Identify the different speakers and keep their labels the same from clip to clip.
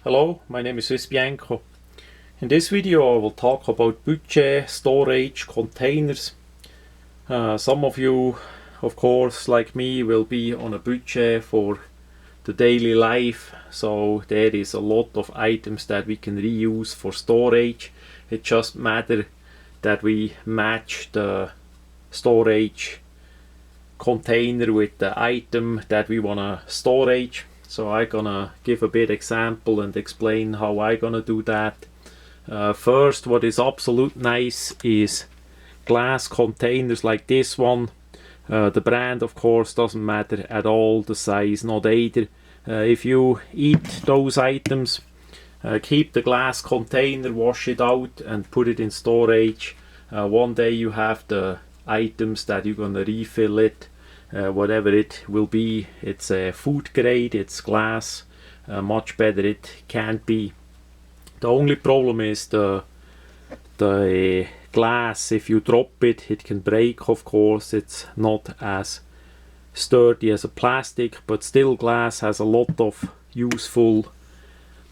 Speaker 1: Hello, my name is Bianco. In this video I will talk about budget, storage, containers. Some of you, of course, like me, will be on a budget for the daily life, so there is a lot of items that we can reuse for storage. It just matters that we match the storage container with the item that we want to storage. So I'm gonna give a bit example and explain how I'm gonna do that. First, what is absolute nice is glass containers like this one. The brand, of course, doesn't matter at all, the size not either. If you eat those items, keep the glass container, wash it out and put it in storage. One day you have the items that you're gonna refill it. Whatever it will be, it's food grade, it's glass, much better it can't be. The only problem is the glass. If you drop it, it can break, of course. It's not as sturdy as a plastic, but still glass has a lot of useful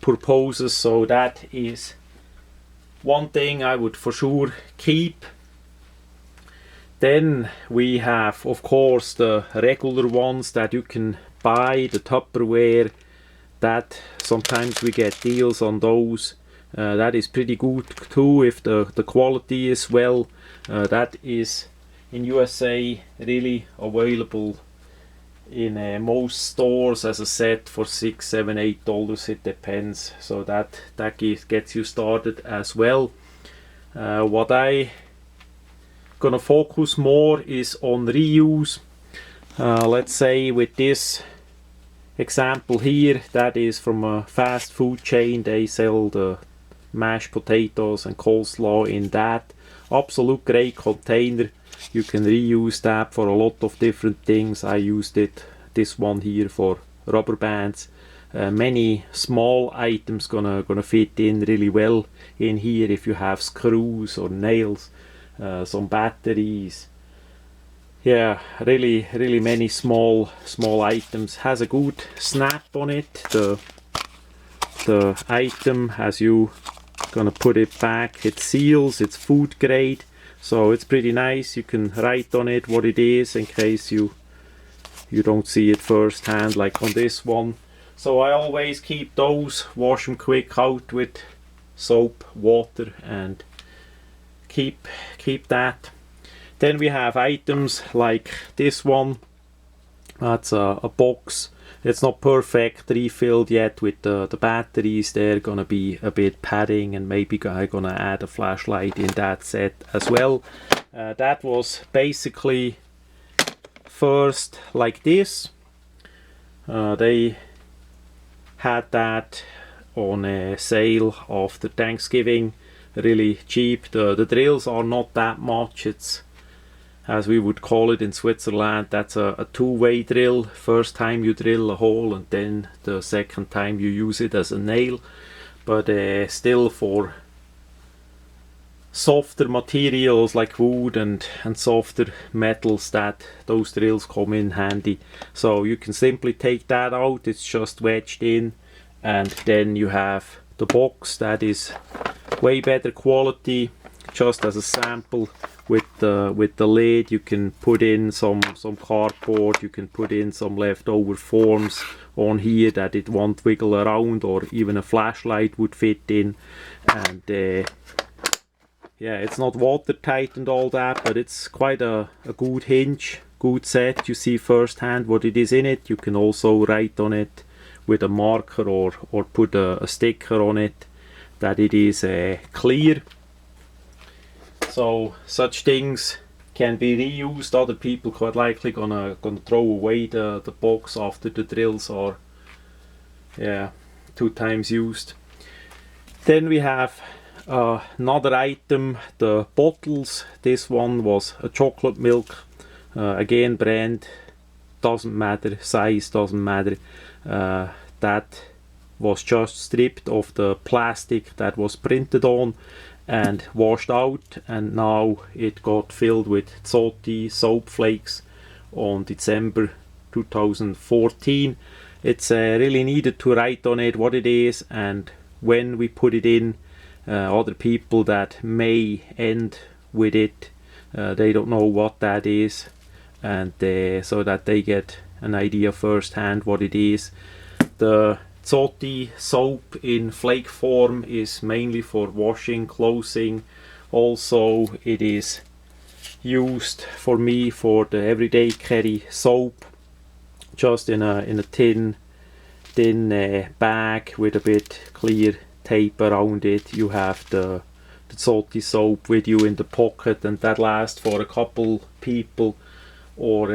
Speaker 1: purposes, so that is one thing I would for sure keep. Then we have, of course, the regular ones that you can buy, the Tupperware, that sometimes we get deals on those. That is pretty good too if the quality is well. That is in USA really available in most stores as a set for $6, $7, $8, it depends. So that gets you started as well. What I gonna focus more is on reuse. Let's say with this example here, that is from a fast food chain. They sell the mashed potatoes and coleslaw in that. Absolute great container. You can reuse that for a lot of different things. I used this one here for rubber bands. Many small items gonna fit in really well in here if you have screws or nails. Some batteries, yeah, really many small items. Has a good snap on it. The item, as you gonna put it back, it seals. It's food grade, so it's pretty nice. You can write on it what it is in case you don't see it firsthand like on this one. So I always keep those, wash them quick out with soap, water, and keep that. Then we have items like this one. That's a box. It's not perfect refilled yet with the batteries. They're gonna be a bit padding, and maybe I'm gonna add a flashlight in that set as well. That was basically first like this. They had that on a sale after Thanksgiving. Really cheap. The drills are not that much. It's, as we would call it in Switzerland, that's a two-way drill. First time you drill a hole, and then the second time you use it as a nail. But still, for softer materials like wood and softer metals, that those drills come in handy. So you can simply take that out. It's just wedged in, and then you have the box that is way better quality. Just as a sample, with the lid, you can put in some cardboard. You can put in some leftover forms on here that it won't wiggle around, or even a flashlight would fit in. And yeah, it's not watertight and all that, but it's quite a good hinge, good set. You see firsthand what it is in it. You can also write on it with a marker, or put a sticker on it that it is clear. So such things can be reused. Other people quite likely gonna throw away the box after the drills are 2 times used. Then we have another item, the bottles. This one was a chocolate milk. Again, brand doesn't matter, size doesn't matter. That was just stripped of the plastic that was printed on and washed out, and now it got filled with salty soap flakes on December 2014. it's really needed to write on it what it is, and when we put it in, other people that may end with it, they don't know what that is, and so that they get an idea firsthand what it is. The Zoti soap in flake form is mainly for washing clothing. Also, it is used for me for the everyday carry soap, just in a thin bag with a bit clear tape around it. You have the Zoti soap with you in the pocket, and that lasts for a couple people, or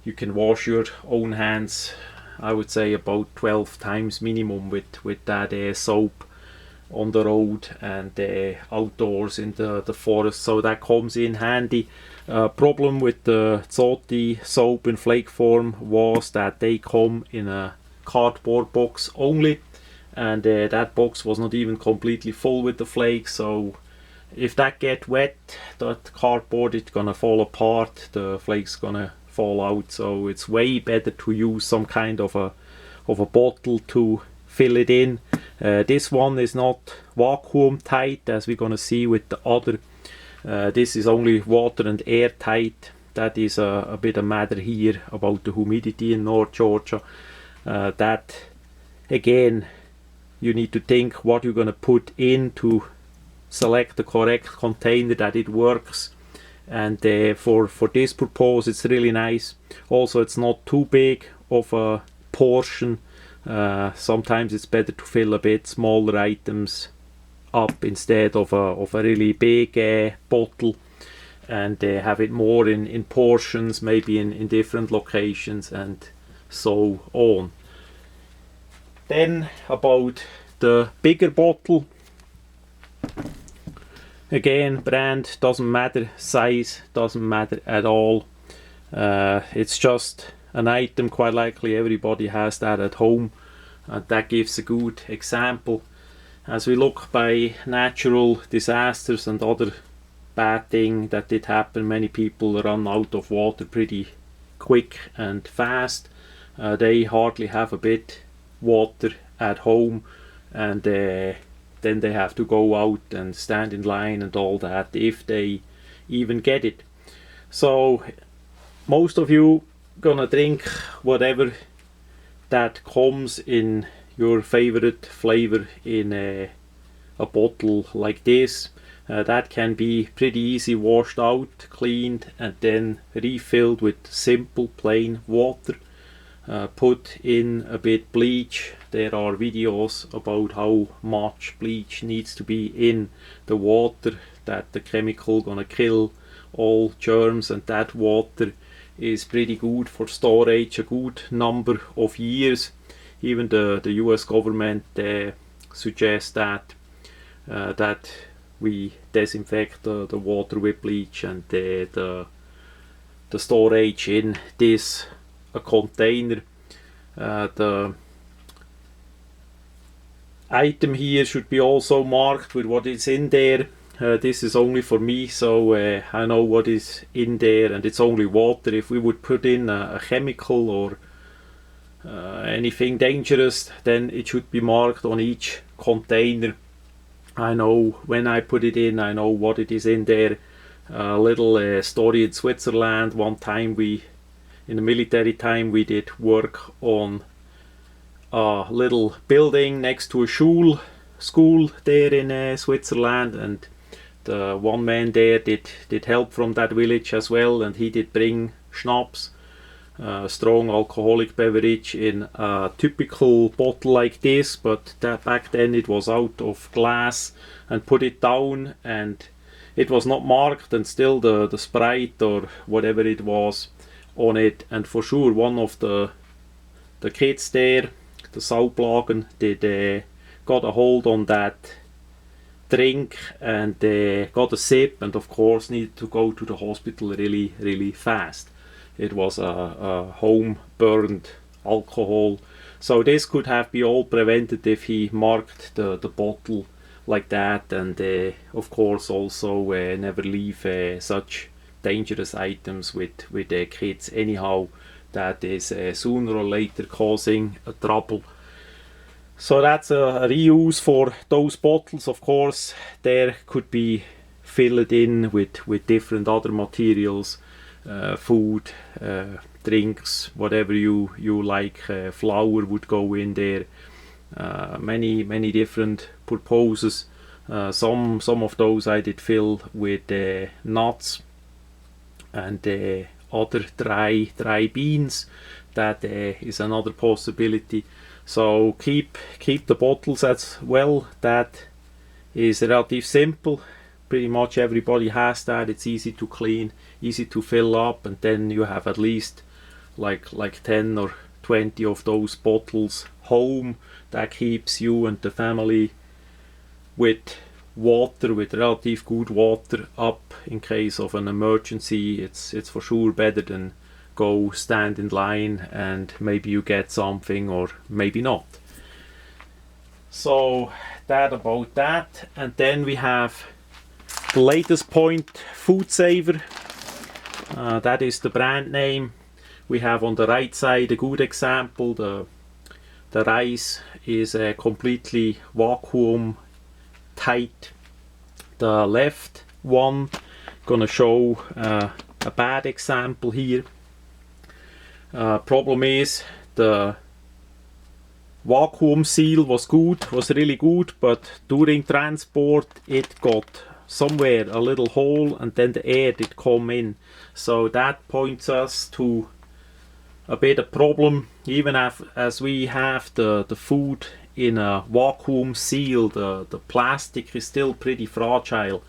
Speaker 1: you can wash your own hands, I would say about 12 times minimum with that soap on the road and outdoors in the forest, so that comes in handy. Problem with the Zoti soap in flake form was that they come in a cardboard box only, and that box was not even completely full with the flakes, so if that get wet, that cardboard, it's gonna fall apart, the flakes gonna fall out. So it's way better to use some kind of a bottle to fill it in. This one is not vacuum tight, as we're gonna see with the other. This is only water and air tight. That is a bit of matter here about the humidity in North Georgia. That again, you need to think what you're gonna put in to select the correct container that it works. And for this purpose, it's really nice. Also, it's not too big of a portion. Sometimes it's better to fill a bit smaller items up instead of a really big bottle, and have it more in portions, maybe in different locations, and so on. Then about the bigger bottle. Again, brand doesn't matter, size doesn't matter at all. It's just an item, quite likely everybody has that at home, and that gives a good example. As we look by natural disasters and other bad things that did happen, many people run out of water pretty quick and fast. They hardly have a bit water at home, and then they have to go out and stand in line and all that, if they even get it. So most of you gonna drink whatever that comes in your favorite flavor in a bottle like this. That can be pretty easy washed out, cleaned, and then refilled with simple plain water. Put in a bit bleach. There are videos about how much bleach needs to be in the water, that the chemical gonna kill all germs, and that water is pretty good for storage a good number of years. Even the US government suggests that we disinfect the water with bleach, and the storage in this a container. The item here should be also marked with what is in there. This is only for me, so I know what is in there, and it's only water. If we would put in a chemical or anything dangerous, then it should be marked on each container. I know when I put it in, I know what it is in there. A little story in Switzerland. One time in the military time, we did work on a little building next to a school there in Switzerland, and the one man there did help from that village as well, and he did bring schnapps, strong alcoholic beverage, in a typical bottle like this, but that back then it was out of glass, and put it down, and it was not marked, and still the Sprite or whatever it was on it. And for sure one of the kids there, the Saublagen, did got a hold on that drink, and got a sip, and of course needed to go to the hospital really fast. It was a home burned alcohol, so this could have been all prevented if he marked the bottle like that, and of course also never leave such dangerous items with kids anyhow, that is sooner or later causing a trouble. So that's a reuse for those bottles. Of course, there could be filled in with different other materials, food, drinks, whatever you like. Flour would go in there. Many different purposes. Some of those I did fill with nuts and other dry beans. That is another possibility. So keep the bottles as well. That is relatively simple. Pretty much everybody has that. It's easy to clean, easy to fill up, and then you have at least like 10 or 20 of those bottles home. That keeps you and the family with water, with relative good water up in case of an emergency. It's for sure better than go stand in line and maybe you get something or maybe not. So that about that. And then we have the latest point, Food Saver. That is the brand name. We have on the right side a good example. The rice is completely vacuum tight. The left one gonna show a bad example here. Problem is the vacuum seal was really good, but during transport it got somewhere a little hole and then the air did come in. So that points us to a bit of problem. Even as we have the food in a vacuum seal, the plastic is still pretty fragile.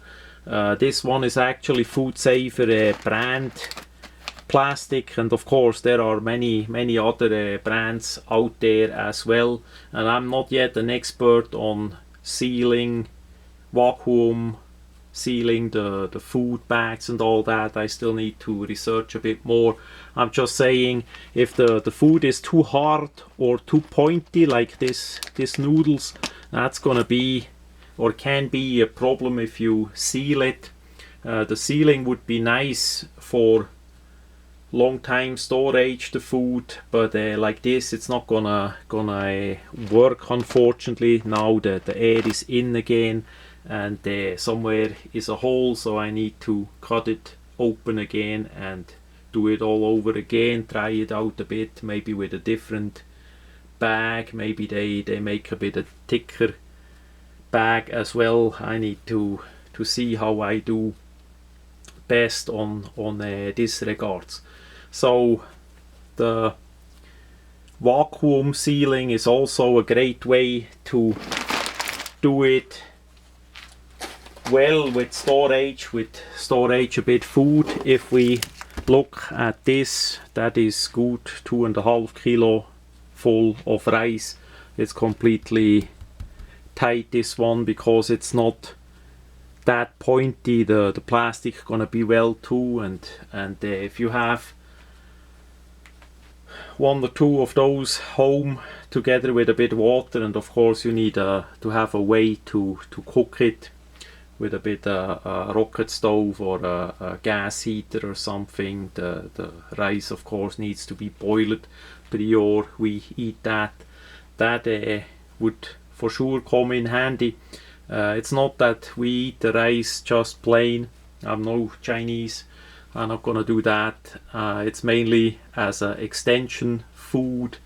Speaker 1: This one is actually Food Saver brand plastic, and of course there are many other brands out there as well, and I'm not yet an expert on vacuum sealing the food bags and all that. I still need to research a bit more. I'm just saying, if the food is too hard or too pointy like this noodles, that's gonna be or can be a problem if you seal it. The sealing would be nice for long time storage, the food, but like this it's not gonna work, unfortunately. Now the air is in again and somewhere is a hole, so I need to cut it open again and do it all over again, try it out a bit, maybe with a different bag. Maybe they make a bit of thicker bag as well. I need to see how I do best on this regards. So the vacuum sealing is also a great way to do it well with storage a bit food. If we look at this, that is good 2.5 kilo full of rice. It's completely tight, this one, because it's not that pointy. The plastic gonna be well too, and if you have one or two of those home together with a bit of water, and of course you need to have a way to cook it with a bit a rocket stove or a gas heater or something. The rice of course needs to be boiled prior we eat that. That would for sure come in handy. It's not that we eat the rice just plain. I'm no Chinese, I'm not gonna do that. It's mainly as an extension food,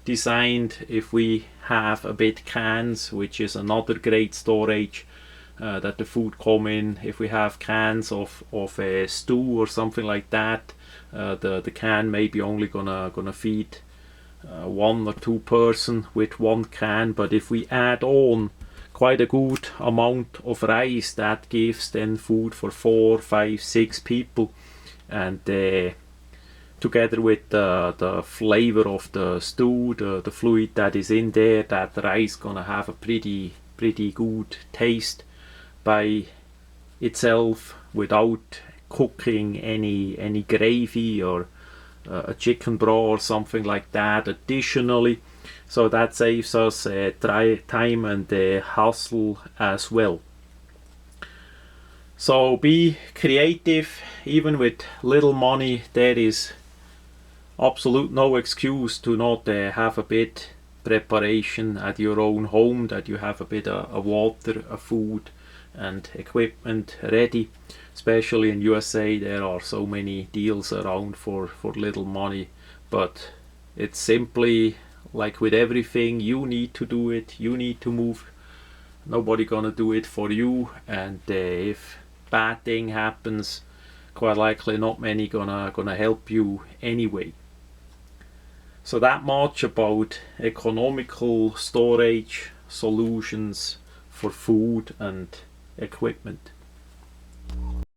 Speaker 1: designed if we have a bit cans, which is another great storage that the food come in. If we have cans of a stew or something like that, the can may be only gonna feed 1 or 2 person with 1 can, but if we add on quite a good amount of rice, that gives then food for 4, 5, 6 people, and together with the flavor of the stew, the fluid that is in there, that rice gonna have a pretty good taste by itself without cooking any gravy or a chicken broth or something like that additionally. So that saves us time and hassle as well. So be creative. Even with little money, there is absolute no excuse to not have a bit preparation at your own home, that you have a bit of water, food and equipment ready. Especially in USA, there are so many deals around for little money, but it's simply like with everything, you need to do it, you need to move. Nobody gonna do it for you, and if bad thing happens, quite likely not many gonna help you anyway. So that much about economical storage solutions for food and equipment.